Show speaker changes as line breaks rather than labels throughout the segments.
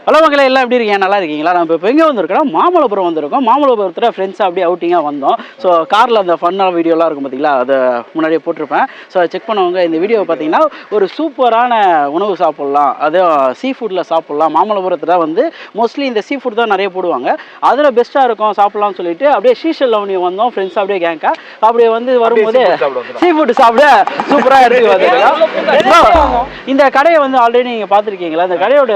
Hello மக்களே, எல்லாம் எப்படி இருக்கீங்க? நல்லா இருக்கீங்களா? நம்ம இப்போ எங்கே வந்திருக்கோம்? மாமல்லபுரம் வந்திருக்கோம். மாமல்லபுரத்தில் ஃப்ரெண்ட்ஸாக அப்படியே அவுட்டிங்காக வந்தோம். ஸோ காரில் அந்த ஃபன்னாக வீடியோலாம் இருக்கும் பார்த்தீங்களா, அதை முன்னாடியே போட்டிருப்பேன். ஸோ செக் பண்ணவங்க இந்த வீடியோவை பார்த்தீங்கன்னா ஒரு சூப்பரான உணவு சாப்பிட்லாம், அதுவும் சீ ஃபுட்டில் சாப்பிட்லாம். மாமல்லபுரத்தில் வந்து மோஸ்ட்லி இந்த சீ ஃபுட் தான் நிறைய போடுவாங்க. அதில் பெஸ்ட்டாக இருக்கும் சாப்பிட்லாம்னு சொல்லிட்டு அப்படியே ஷீஷல் லவனி வந்தோம் ஃப்ரெண்ட்ஸ், அப்படியே கேங்காக அப்படியே வந்து வரும்போது சீ ஃபுட் சாப்பிட சூப்பராக எடுத்து வந்துருக்கோம். இந்த கடையை வந்து ஆல்ரெடி நீங்கள் பார்த்துருக்கீங்களா? இந்த கடையோட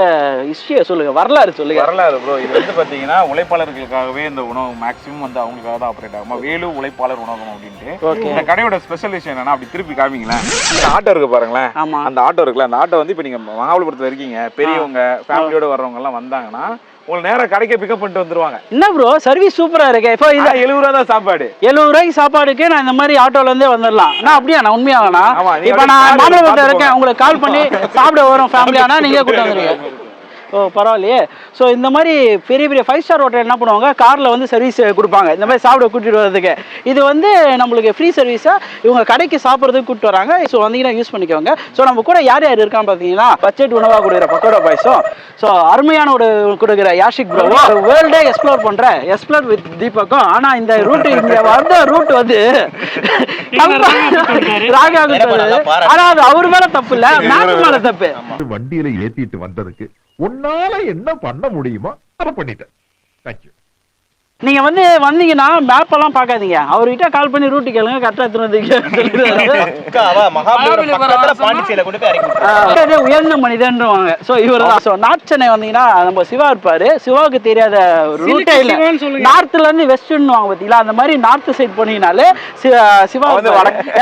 ஹிஸ்ட்ரியை வரலாறு சொல்லுங்க.
வரலாறு ப்ரோ, இது வந்து பாத்தீங்கன்னா உழைப்பாளர்களுக்காகவே இந்த உணவு மேக்ஸிமம் வந்து அவங்களுக்காக தான் ஆப்ரேட் ஆகும். வேலு உழைப்பாளர் உணவகம் அப்படின்ட்டு. இந்த கடையோட ஸ்பெஷல் விஷயம் என்னன்னா, அப்படி திருப்பி காமிங்களேன், இந்த ஆட்டோ இருக்கு பாருங்களேன். அந்த ஆட்டோ இருக்குல்ல, அந்த ஆட்டோ வந்து இப்ப நீங்க மகாபலிபுரத்துல இருக்கீங்க, பெரியவங்க ஃபேமிலியோட வர்றவங்க எல்லாம் வந்தாங்கன்னா உங்களுக்கு நேரம் கடைக்கு பிக்கப் பண்ணிட்டு வந்துருவாங்க.
என்ன ப்ரோ சர்வீஸ் சூப்பரா இருக்கு. இப்போ
70 ரூபா தான் சாப்பாடு.
70 ரூபாய்க்கு சாப்பாடுக்கு நான் இந்த மாதிரி ஆட்டோல இருந்தே வந்துடலாம். நான் அப்படியா? நான் உண்மையாகனா இப்போ நான் மாமல்லபுரத்தில் இருக்கேன், உங்களுக்கு கால் பண்ணி சாப்பிட வரும் ஃபேமிலியானா நீங்க கூட்டு வந்துருவீங்க. ஓ பரவாயில்லையே. ஸோ இந்த மாதிரி பெரிய பெரிய 5 ஸ்டார் ஹோட்டல் என்ன பண்ணுவாங்க, காரில் வந்து சர்வீஸ் கொடுப்பாங்க இந்த மாதிரி சாப்பிட கூட்டிகிட்டு வரதுக்கு. இது வந்து நம்மளுக்கு ஃப்ரீ சர்வீஸாக இவங்க கடைக்கு சாப்பிட்றதுக்கு கூப்பிட்டு வராங்க. ஸோ வந்தீங்கன்னா யூஸ் பண்ணிக்கோங்க. ஸோ நம்ம கூட யார் யார் இருக்கான்னு பார்த்தீங்கன்னா, பட்ஜெட் உணவாக கொடுக்குற பக்கோடா பாய்ஸும், ஸோ அருமையான ஒரு கொடுக்குற யாஷிக் ப்ரோவும், வேர்ல்டே எக்ஸ்ப்ளோர் வித் தீபக்கும். ஆனால் இந்த ரூட் இங்கே வந்த ரூட் வந்து ராகா, ஆனால் அது அவர் மேலே தப்பு இல்லை, மேப் மேலே தப்பு.
வண்டியில ஏத்திட்டு வந்ததுக்கு உன்னால என்ன பண்ண முடியுமோ அதை பண்ணிட்டேன். தேங்க்யூ.
நீங்க வந்து வந்தீங்கன்னா மேப் எல்லாம் பாக்காதீங்க, அவர்கிட்ட கால் பண்ணி ரூட் கேளுங்க, கரெக்டா உயர்ந்த மனிதன்வாங்க. ஸோ இவர் தான். ஸோ நார்த் சென்னை வந்தீங்கன்னா நம்ம சிவா இருப்பாரு. சிவாவுக்கு தெரியாத ரூட்டே இல்லை. நார்த்ல இருந்து வெஸ்ட்னு வாங்க பார்த்தீங்களா, அந்த மாதிரி நார்த் சைட் போனீங்கனாலே சிவா வந்து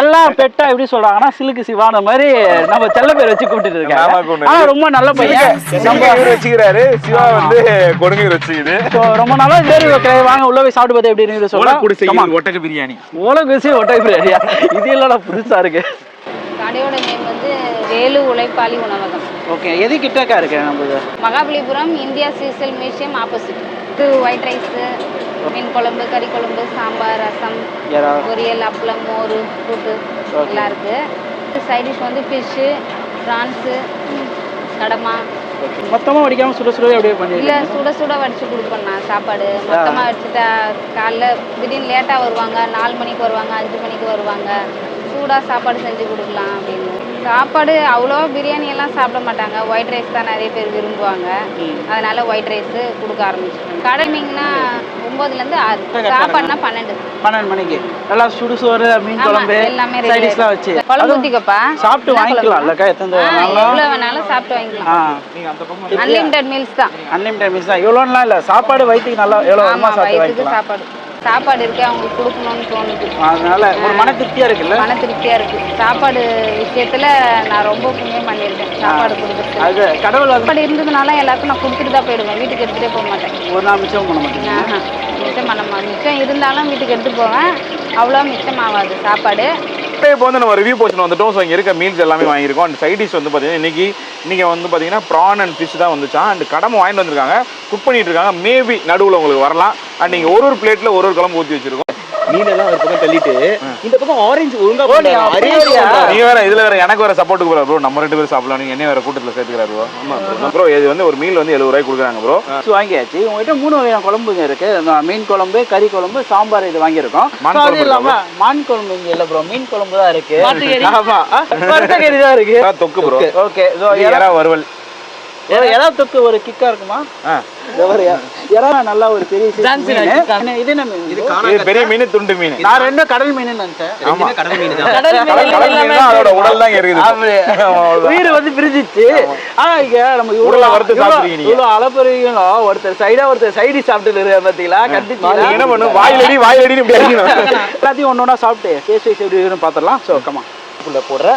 எல்லாம் பெட்டா எப்படி சொல்றாங்கன்னா சிலுக்கு சிவா, அந்த மாதிரி நம்ம செல்ல பேர் வச்சு கூப்பிட்டு இருக்காங்க. ஆனா ரொம்ப நல்ல பையன். நம்ம வச்சுக்கிறாரு சிவா வந்து கொடுங்க வச்சுக்குது. ரொம்ப நாளா சரி வாங்க உள்ள போய் சாப்பிட்டு பார்த்து எப்படி சொல்லுங்க.
ஒட்டக பிரியாணி,
ஒட்டக பிரியாணியா? இது இல்லடா புதுசா இருக்கு.
கடையோட நேம் வந்து வேலு உழைப்பாளி உணவகம்.
ஓகே, எது கிட்டக்கா இருக்கு? நம்ம
மகாபலிபுரம் இந்தியா சீசல் மியூசியம் ஆப்போசிட். இது ஒயிட் ரைஸ், மீன் குழம்பு, கறி குழம்பு, சாம்பார், ரசம், பொரியல், அப்பளம், மோர், கூட்டு எல்லாம் இருக்கு. சைட் டிஷ் வந்து ஃபிஷ்ஷு, ப்ரான்ஸு, கடமா.
மொத்தமாக வடிக்காம சுட சுட அப்படியே பண்ணி
இல்லை, சுட சுட வடிச்சு கொடுப்பேன் நான் சாப்பாடு. மொத்தமாக வடிச்சுட்டா காலைல திடீர்னு லேட்டாக வருவாங்க, 4 மணிக்கு வருவாங்க, 5 மணிக்கு வருவாங்க, சூடாக சாப்பாடு செஞ்சு கொடுக்கலாம் அப்படின்னு. சாப்பாடு அவ்வளோ பிரியாணி எல்லாம் சாப்பிட மாட்டாங்க, ஒயிட் ரைஸ் தான் நிறைய பேர் விரும்புவாங்க. அதனால ஒயிட் ரைஸ் கொடுக்க ஆரம்பிச்சிட்டோம். கடமைங்கன்னா 9லேருந்து 6, சாப்பாடுனா 12
மணிக்கு நல்லா சுடுசோறு, மீன் குழம்பு
எல்லாமே
சைடிஷ்லாம் வச்சு
குழம்பு ஊற்றிக்கப்பா
சாப்பிட்டு வாங்கிக்கலாம். இல்லக்கா
எவ்வளோ வேணாலும் சாப்பிட்டு வாங்கிக்கலாம். அன்லிமிட்டட் மீல்ஸ் தான்.
அன்லிமிட்டட் மீல்ஸ் தான். எவ்வளோலாம் இல்லை, சாப்பாடு வயிற்றுக்கு நல்லா எவ்வளோ
வயிற்றுக்கு சாப்பாடு இருக்கு, அவங்களுக்கு கொடுக்கணும்னு தோணுது.
அதனால ஒரு மன திருப்தியா இருக்குல்ல? மன
திருப்தியா இருக்கு. சாப்பாடு விஷயத்துல நான் ரொம்ப புண்ணியம் பண்ணியிருக்கேன். சாப்பாடு கொடுக்குறது
அது கடவுள்.
சாப்பாடு இருந்ததுனால எல்லாருக்கும் நான் கொடுத்துட்டு தான் போயிடுவேன், வீட்டுக்கு எடுத்துகிட்டே போக மாட்டேன்.
ஒரு நாள் மிச்சம் பண்ண மாட்டேன்.
மிச்சம் பண்ண மாட்டேன். மிச்சம் இருந்தாலும் வீட்டுக்கு எடுத்து போவேன், அவ்வளோ மிச்சம் ஆகாது சாப்பாடு.
இப்போ வந்து நம்ம ரிவ்யூ போர்ஷன் வந்துட்டோம். ஸோ இங்கே இருக்க மீல்ஸ் எல்லாமே வாங்கியிருக்கோம். அண்ட் சைட் டிஷ் வந்து பார்த்தீங்கன்னா இன்னைக்கு வந்து பார்த்தீங்கன்னா ப்ரான் அண்ட் ஃபிஷ் தான் வந்துச்சான். அண்ட் கடமை வாங்கிட்டு வந்திருக்காங்க, குக் பண்ணிட்டு இருக்காங்க. மேபி நடுவில் உங்களுக்கு வரலாம். அண்ட் நீங்கள் ஒரு பிளேட்டில் ஒரு குழம்பு ஊற்றி வச்சிருக்கோம்.
மீனெல்லாம் ஒரு பக்கம் தள்ளிட்டு இந்த பக்கம் ஆரஞ்சு ஒழுங்கா
நீ வேற இதுல வேற எனக்கு வேற சப்போர்ட்டுக்கு போற ப்ரோ. நம்ம 2 பேரும் சாப்பிடலாம், நீங்க என்ன வேற கூட்டத்தில் சேர்த்துக்கிறாரு ப்ரோ. ப்ரோ இது வந்து ஒரு மீல் வந்து 70 ரூபாய்க்கு கொடுக்குறாங்க ப்ரோ.
வாங்கியாச்சு. உங்ககிட்ட 3 வகையான குழம்புங்க இருக்கு. மீன் குழம்பு, கறி குழம்பு, சாம்பார் இது வாங்கியிருக்கோம். அது இல்லாம மான் குழம்பு இங்க இல்ல ப்ரோ, மீன் குழம்பு தான் இருக்கு. ஆமா, கறி தான் இருக்கு.
தொக்கு ப்ரோ.
ஓகே, வறுவல். ஏதாவது தொக்கு ஒரு கிக்கா இருக்குமா? நல்லா ஒரு பெரிய
பெரிய மீன், துண்டு மீன்.
நான் 2 கடல் மீன் நினைச்சேன். உயிர் வந்து பிரிஞ்சிச்சு. ஆனா இங்க நம்ம இவ்வளவு அளப்பறீங்களோ, ஒருத்தர் சைடா ஒருத்தர் சைடி சாப்பிட்டு பாத்தீங்களா, கண்டிப்பா
என்ன பண்ணும், வாயிலடி
எல்லாத்தையும் ஒன்னொன்னா சாப்பிட்டு டேஸ்ட் வைஸ் எப்படி இருக்குன்னு பாத்திரலாம். சோ கமா போடுற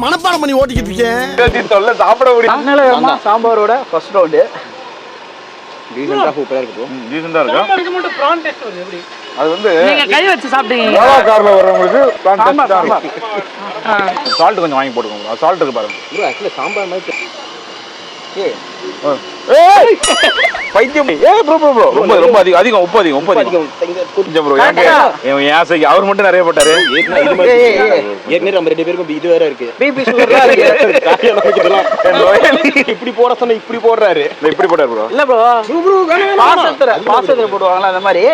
மனப்பாடம் பண்ணி ஓட்டிக்கிட்டு இருக்கேன்.
சாப்பிட முடியும்.
சாம்பாரோட ஃபர்ஸ்ட் ரவுண்ட்
சூப்பரா இருக்கு.
அது வந்து
நீங்க கை வச்சு சாப்பிட்டீங்க.
கார்ல வரவங்களுக்கு சால்ட் கொஞ்சம் வாங்கி போட்டுக்கோங்க. சால்ட் இருக்கு பாருங்க.
சாம்பார் மாதிரி
பைத்தியம் ப்ரோ ரொம்ப ரொம்ப அதிகம் உப்பு அதிகம் கொஞ்சம் ப்ரோ ஏன் அவர் மட்டும் நிறைய போட்டாரு.
ஏற்கனவே நம்ம 2 பேருக்கும் இது வேற இருக்கு, பிபி சுகர்லாம் இருக்கு. இப்படி போட சொன்னா இப்படி போடுறாரு,
இப்படி போட்டாரு ப்ரோ.
இல்ல ப்ரோ பாசத்துல போடுவாங்களா அந்த மாதிரி.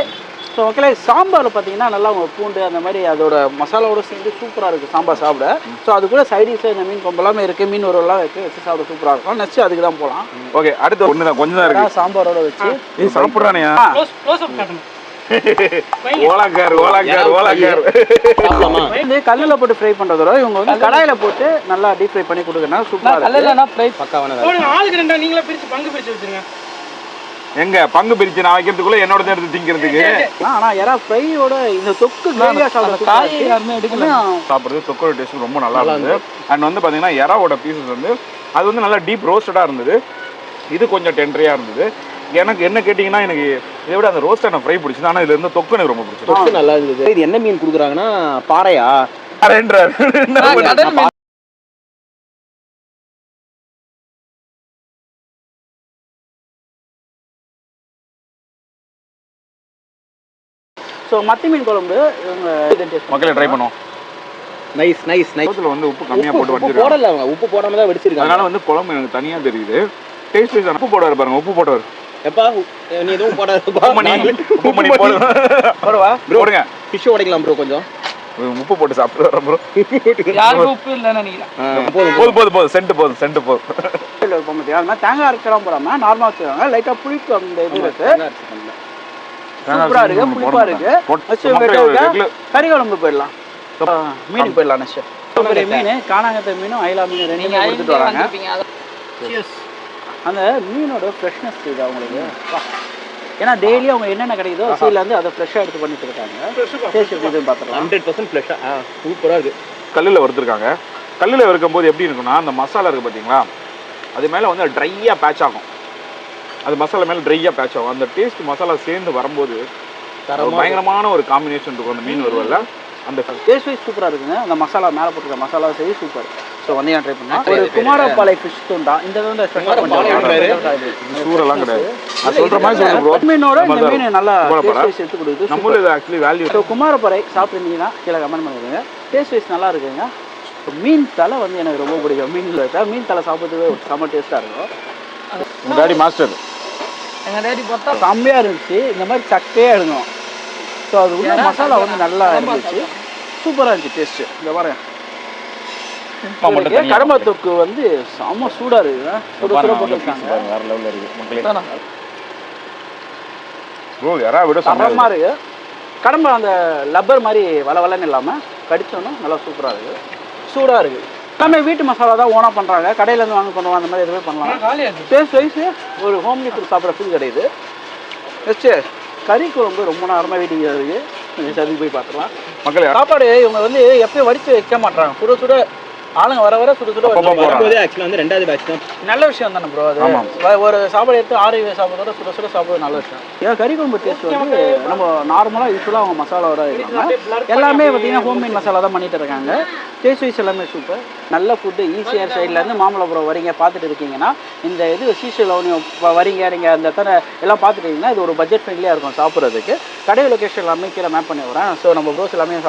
ஸோ மக்களே சாம்பார் பார்த்தீங்கன்னா நல்லா பூண்டு அந்த மாதிரி அதோட மசாலாவோட சேர்ந்து சூப்பராக இருக்குது சாம்பார் சாப்பிட. ஸோ அது கூட சைடிஸ் இந்த மீன் கொம்பு எல்லாமே இருக்குது, மீன் ஒருவெல்லாம் இருக்குது, வச்சு சாப்பிட சூப்பராக இருக்கும். நெக்ஸ்ட் அதுக்கு தான் போகலாம்.
ஓகே, அடுத்து ஒன்று தான் கொஞ்சம் தான் இருக்குது
சாம்பாரோட வச்சு
சாப்பிட்றானையா
இது கல்லில் போட்டு ஃப்ரை பண்ணுறதோட இவங்க வந்து கடாயில் போட்டு நல்லா டீப் ஃப்ரை பண்ணி கொடுக்குறாங்க. சூப்பராக ஃப்ரை பக்காவான
ஆளுக்கு 2 நீங்களே பிரிச்சு பங்கு பிரிச்சு வச்சிருங்க.
எங்க பங்கு பிரிச்சு நான் வைக்கிறதுக்குள்ள என்னோட எடுத்து திங்கிறதுக்கு.
ஆனா யாரா ஃப்ரையோட இந்த தொக்கு கிரேவியா சாப்பிடுறது காய் யாருமே எடுக்கல.
சாப்பிடுறது தொக்கோட டேஸ்ட் ரொம்ப நல்லா இருந்தது. அண்ட் வந்து பாத்தீங்கன்னா எறாவோட பீசஸ் வந்து அது வந்து நல்லா டீப் ரோஸ்டடா இருந்தது. இது கொஞ்சம் டெண்டரியா இருந்தது. எனக்கு என்ன கேட்டீங்கன்னா எனக்கு இதை விட அந்த ரோஸ்டான ஃப்ரை பிடிச்சது. ஆனா இதுல இருந்து தொக்கு எனக்கு ரொம்ப பிடிச்சது.
தொக்கு நல்லா இருந்தது. இது என்ன மீன் கொடுக்குறாங்கன்னா பாறையா
ஸோ மத்தி மீன் குழம்பு இவங்க
மக்களை ட்ரை பண்ணுவோம்.
Nice nice nice.
இதுல வந்து உப்பு கம்மியா போட்டு வச்சிருக்காங்க.
போடல அவங்க உப்பு போடாம தான் வெடிச்சிருக்காங்க.
அதனால வந்து குழம்பு எனக்கு தனியா தெரியுது. டேஸ்ட் வைஸ் உப்பு போடுவாரு பாருங்க, உப்பு போடுவாரு.
எப்பா நீ எதுவும் போடாத,
உப்பு மணி போடுவா போடுங்க.
ஃபிஷ் உடைக்கலாம் ப்ரோ, கொஞ்சம்
உப்பு போட்டு சாப்பிட்டு வரேன் ப்ரோ.
யாருக்கு உப்பு இல்லைன்னு நினைக்கிறேன்.
போதும் சென்ட் போதும்.
தேங்காய் அரைக்கலாம் போடாம நார்மலா வச்சுருவாங்க. லைட்டா புளிப்பு அந்த இது இருக்கு. சூப்பரா இருக்கு, புளிப்பா இருக்கு. கறி குழம்பு போயிடலாம், மீனுக்கு போயிடலாம். நெக்ஸ்ட் மீன் காணாங்கத்தை மீனும் அயலா மீன் ரெண்டுமே கொடுத்துட்டு வராங்க. அந்த மீனோட ஃப்ரெஷ்னஸ் இது அவங்களுக்கு. ஏன்னா டெய்லி அவங்க என்னென்ன கிடைக்குதோ சீல இருந்து அதை ஃப்ரெஷ்ஷாக எடுத்து பண்ணிட்டு இருக்காங்க. டேஸ்ட் எப்படி இருக்குன்னு பார்த்துக்கலாம்.
100% ஃப்ரெஷ்ஷாக சூப்பராக இருக்குது.
கல்லில் வறுத்துருக்காங்க. கல்லில் வறுக்கும்போது எப்படி இருக்குன்னா அந்த மசாலா இருக்குது பார்த்தீங்களா, அது மேலே வந்து ட்ரையாக பேட்ச் ஆகும். அது மசாலா மேலே ட்ரையாக பேட்ச் ஆகும். அந்த டேஸ்ட் மசாலா சேர்ந்து வரும்போது பயங்கரமான ஒரு காம்பினேஷன் இருக்கும் அந்த மீன் வறுவல்ல. அந்த
டேஸ்ட் வைஸ் சூப்பராக இருக்குங்க. அந்த மசாலா மேலே போட்டுருக்க மசாலா சரி சூப்பர். ஸோ வந்து ட்ரை பண்ணலாம். ஒரு குமாரப்பாலை ஃபிஷ் துண்டா இந்த வந்து
சூரெல்லாம் கிடையாது. அது சொல்கிற மாதிரி சொல்லுங்க ப்ரோ.
மீனோட இந்த மீன் நல்லா டேஸ்ட் வைஸ் எடுத்து கொடுக்குது.
நம்மளும் இது ஆக்சுவலி வேல்யூ.
ஸோ குமாரப்பாறை சாப்பிட்ருந்தீங்கன்னா கீழே கமெண்ட் பண்ணிடுங்க. டேஸ்ட் வைஸ் நல்லா இருக்குங்க. மீன் தலை வந்து எனக்கு ரொம்ப பிடிக்கும். மீன் தலை சாப்பிட்றதுக்கு ஒரு செம்ம டேஸ்ட்டாக இருக்கும்.
டாடி மாஸ்டர்
எங்கள் டேடி பார்த்தா செம்மையாக இருந்துச்சு. இந்த மாதிரி சக்கையாக எடுக்கணும். ஸோ அது உள்ள மசாலா வந்து நல்லா இருந்துச்சு, சூப்பராக இருந்துச்சு டேஸ்ட்டு. இந்த பாருங்க கடம்பா தொக்கு வந்து செம்ம சூடாக இருக்குது. போட்டுருக்காங்க
வேற லெவலில் இருக்குது. ப்ரோ யாரா விட
சமமாக இருக்குது. கடம்பா அந்த லப்பர் மாதிரி வளவலன்னு இல்லாமல் கடிச்சோன்னா நல்லா சூப்பராக இருக்குது, சூடாக இருக்குது. எல்லாமே வீட்டு மசாலா தான் ஓனாக பண்ணுறாங்க. கடையிலேருந்து வாங்க பண்ணுவாங்க, அந்த மாதிரி எதுவுமே பண்ணலாம். டேஸ்ட் வைஸ் ஒரு ஹோம்லி ஃபுட் சாப்பிட்ற ஃபீல் கிடையாது. நெக்ஸ்ட்டு கறி குழம்பு ரொம்ப நேரமாக வீட்டுக்கு இருக்குது. சரி போய் பார்த்துக்கலாம்.
மக்கள்
சாப்பாடு இவங்க வந்து எப்பயும் வடித்து வைக்க மாட்டாங்க. சுட சுட ஆளுங்க வர வர சுட சுட
வரும்போது ஆக்சுவலாக வந்து 2வது பேட்ச் தான்.
நல்ல விஷயம் தானே ப்ரோ. அது ஒரு சாப்பாடு எடுத்து 6 சாப்பிட்றதோட சுட சுட சாப்பிட்றது நல்ல விஷயம். ஏன் கறி குழம்பு டேஸ்ட் வந்து நம்ம நார்மலாக யூஸ்வலாக அவங்க மசாலாவோட இருக்காங்க. எல்லாமே பார்த்தீங்கன்னா ஹோம்மேட் மசாலா தான் பண்ணிட்டு இருக்காங்க. டேஸ்ட் வைஸ் எல்லாமே சூப்பர். நல்ல ஃபுட்டு. ஈஸியாக சைட்லேருந்து மாமல்லபுரம் வரீங்க பார்த்துட்டு இருக்கீங்கன்னா இந்த இது சீசலோனியம் வரீங்க நீங்கள் அந்த இடத்துல எல்லாம் பார்த்துட்டீங்கன்னா இது ஒரு பட்ஜெட் ஃப்ரெண்ட்லியாக இருக்கும் சாப்பிட்றதுக்கு. கடை லொக்கேஷன் எல்லாமே கீழே மேப் பண்ணி வரேன். ஸோ நம்ம ப்ரோஸ் எல்லாமே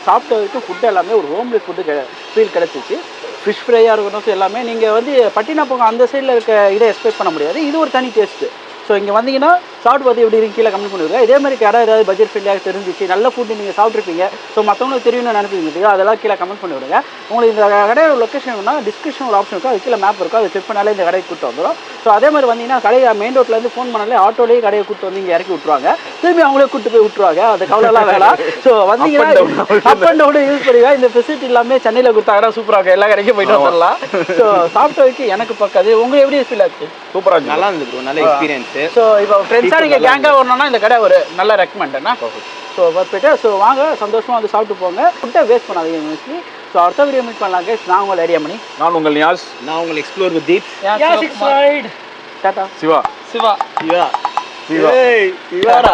சாப்பிட்டதுக்கு ஃபுட்டு எல்லாமே ஒரு ஹோம்லி ஃபுட்டு ஃபீல் கிடச்சிச்சு. ஃபிஷ் ஃப்ரையாக இருக்கட்டும் எல்லாமே நீங்கள் வந்து பட்டினாப்பங்க அந்த சைடில் இருக்க இதை எக்ஸ்பெக்ட் பண்ண முடியாது. இது ஒரு தனி டேஸ்ட்டு. ஸோ இங்கே வந்தீங்கன்னா சாப்பிட்டு பார்த்து எப்படி இருக்கு கீழே கமெண்ட் பண்ணிவிடுங்க. இதே மாதிரி கடை ஏதாவது பட்ஜெட் ஃப்ரெண்ட்லியாக தெரிஞ்சிச்சு, நல்ல ஃபுட்டு நீங்கள் சாப்பிட்ருப்பீங்க, ஸோ மற்றவங்களுக்கு தெரியும்னு நினைப்பீங்க, அதெல்லாம் கீழே கமெண்ட் பண்ணி விடுங்க. உங்களுக்கு இந்த கடையோட லொக்கேஷன் வேணா டிஸ்கிரிப்ஷன் ஒரு ஆப்ஷன் இருக்கும், அது கீழே மேப் இருக்கும், அதை செக் பண்ணாலே இந்த கடைக்கு கூப்பிட்டு வந்துடும். ஸோ அதே மாதிரி வந்தீங்கன்னா கடையை மெயின் ரோட்லேருந்து ஃபோன் பண்ணாலே ஆட்டோலேயே கடையை கூப்பிட்டு வந்து இங்கே இறக்கி விட்ருவாங்க. திரும்பி அவங்களே கூப்பிட்டு போய் விட்ருவாங்க. அது கவலைலாம் வேணாம். ஸோ வந்தீங்கன்னா அப் அண்ட் டவுன் யூஸ் பண்ணுவீங்க. இந்த ஃபெசிலிட்டி எல்லாமே சென்னையில் கொடுத்தாங்கன்னா சூப்பராக இருக்கும். எல்லா கடைக்கும் போயிட்டு வந்துடலாம். ஸோ சாப்பிட்டதுக்கு எனக்கு பக்காது. உங்களுக்கு எப்படி ஃபீல் ஆச்சு?
சூப்பராக இருந்துச்சு.
நல்லா இருந்தது ப்ரோ, நல்ல எக்ஸ்பீரியன்ஸ்.
ஸோ இப்போ ஃப்ரெண்ட்ஸாக நீங்கள் கேங்காக வரணும்னா இந்த கடை ஒரு நல்ல ரெக்கமெண்டா. ஸோ போய்ட்டு ஸோ வாங்க சந்தோஷமாக வந்து சாப்பிட்டு போங்க. ஃபுட்டை வேஸ்ட் பண்ணாதீங்க மோஸ்ட்லி. ஸோ அடுத்த வீடியோ மீட் பண்ணலாம் கைஸ். நான் உங்கள் ஐடியா மணி.
நான் உங்கள் நியாஸ்.
நான் உங்கள் எக்ஸ்ப்ளோர் வித் தீப்.
டாடா.
சிவா.
சிவா.
சிவா.
சிவா.
சிவாடா.